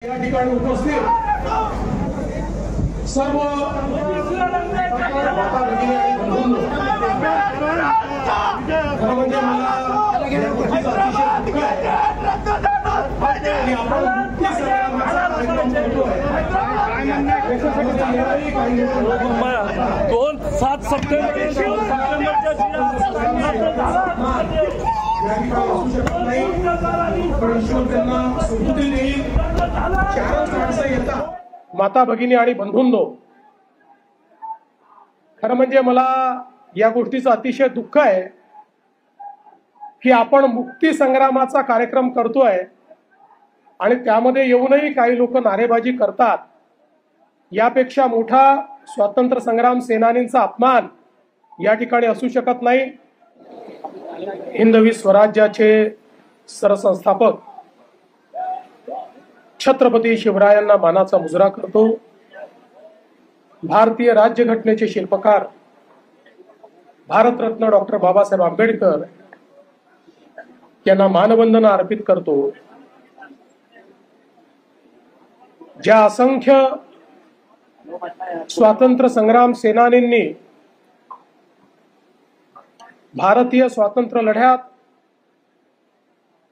या ठिकाणी उपस्थित सर्व माता भगिनी आणि बंधूंनो, खरं म्हणजे मला या गोष्टीचा अतिशय दुःख आहे की आपण मुक्ती संग्रामाचा कार्यक्रम करतोय. 7 सप्टेंबरच्या माता भगिनी आणि बंधूंनो, खरं म्हणजे मला या गोष्टीचं अतिशय दुःख आहे की आपण मुक्ती संग्रामाचा कार्यक्रम करतोय आणि त्यामध्ये येऊनही काही लोक नारेबाजी करतात. यापेक्षा मोठा स्वातंत्र्य संग्राम सेनानींचा अपमान या ठिकाणी असू शकत नाही. हिंदवी स्वराज्याचे सरसंस्थापक छत्रपती शिवरायांना मानाचा मुजरा करतो. भारतीय राज्यघटनेचे शिल्पकार भारतरत्न डॉक्टर बाबासाहेब आंबेडकर यांना मानवंदना अर्पित करतो. ज्या असंख्य स्वातंत्र्य संग्राम सेनानींनी भारतीय स्वातंत्र्य लढ्यात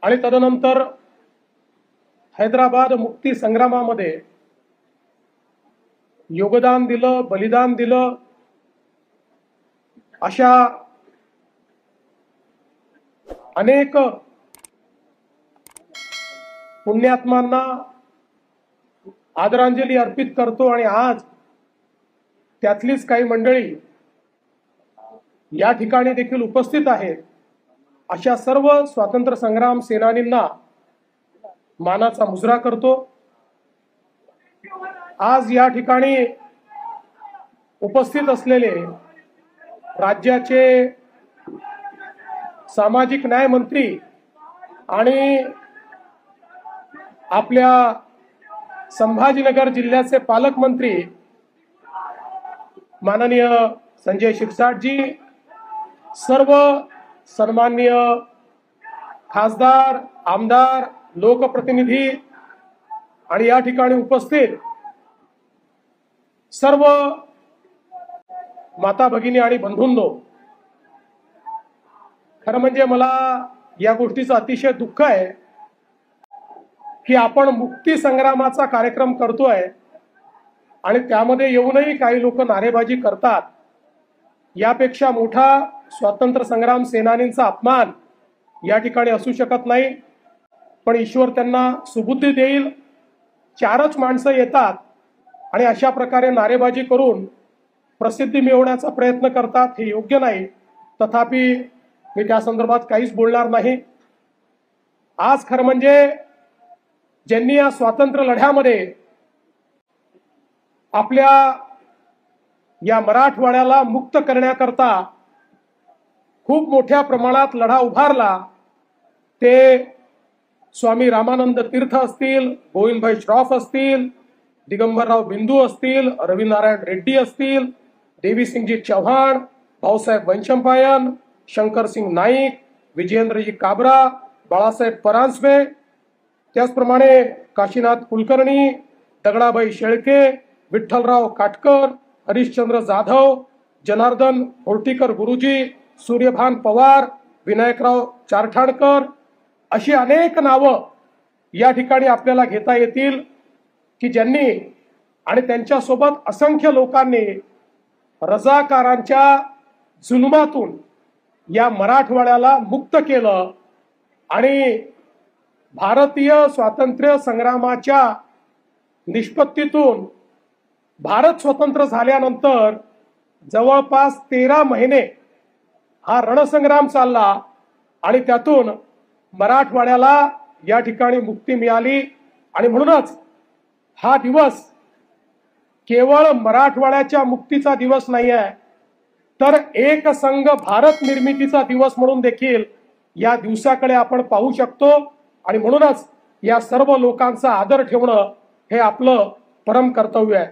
आणि तदनंतर हैदराबाद मुक्ती संग्रामामध्ये योगदान दिलं, बलिदान दिलं, अशा अनेक पुण्यात्मांना आदरांजली अर्पित करतो. आणि आज त्यातलीच काही मंडळी या ठिकाणी देखील उपस्थित आहेत. अशा सर्व स्वातंत्र्य संग्राम सेनानींना मानाचा मुजरा करतो. आज या ठिकाणी उपस्थित असलेले राज्याचे सामाजिक न्याय मंत्री आणि आपल्या संभाजीनगर जिल्ह्याचे पालकमंत्री माननीय संजय शिरसाटजी, सर्व सन्माननीय खासदार, आमदार, लोकप्रतिनिधी आणि या ठिकाणी उपस्थित सर्व माता भगिनी आणि बंधूंनो, खरं म्हणजे मला या गोष्टीचं अतिशय दुःख आहे की आपण मुक्ती संग्रामाचा कार्यक्रम करतोय आणि त्यामध्ये येऊनही काही लोक नारेबाजी करतात. यापेक्षा मोठा स्वातंत्र्य संग्राम सेनानींचा अपमान या ठिकाणी असू शकत नाही. पण ईश्वर त्यांना सुबुद्धी देईल. 4च माणसं येतात आणि अशा प्रकारे नारेबाजी करून प्रसिद्धी मिळवण्याचा प्रयत्न करतात. हे योग्य नाही. तथापि मी त्या संदर्भात काहीच बोलणार नाही. आज खरं म्हणजे ज्यांनी या स्वातंत्र्य लढ्यामध्ये आपल्या या मराठवाड्याला मुक्त करण्याकरता खूप मोठ्या प्रमाणात लढा उभारला, ते स्वामी रामानंद तीर्थ असतील, गोविंदभाई श्रॉफ असतील, दिगंबरराव बिंदू असतील, रविनारायण रेड्डी असतील, देवीसिंगजी चव्हाण, भाऊसाहेब वंशंपायन, शंकरसिंग नाईक, विजयेंद्रजी काबरा, बाळासाहेब परांजपे, त्याचप्रमाणे काशीनाथ कुलकर्णी, दगडाबाई शेळके, विठ्ठलराव काटकर, हरिश्चंद्र जाधव, जनार्दन होर्टीकर गुरुजी, सूर्यभान पवार, विनायकराव चारठाणकर, अशी अनेक नावं या ठिकाणी आपल्याला घेता येतील की ज्यांनी आणि त्यांच्यासोबत असंख्य लोकांनी रजाकारांच्या जुलमातून या मराठवाड्याला मुक्त केलं. आणि भारतीय स्वातंत्र्य संग्रामाच्या निष्पत्तीतून भारत स्वतंत्र झाल्यानंतर जवळपास 13 महिने हा रणसंग्राम चालला आणि त्यातून मराठवाड्याला या ठिकाणी मुक्ती मिळाली. आणि म्हणूनच हा दिवस केवळ मराठवाड्याच्या मुक्तीचा दिवस नाही आहे, तर एक संघ भारत निर्मितीचा दिवस म्हणून देखील या दिवसाकडे आपण पाहू शकतो. आणि म्हणूनच या सर्व लोकांचा आदर ठेवणं हे आपलं परम कर्तव्य आहे.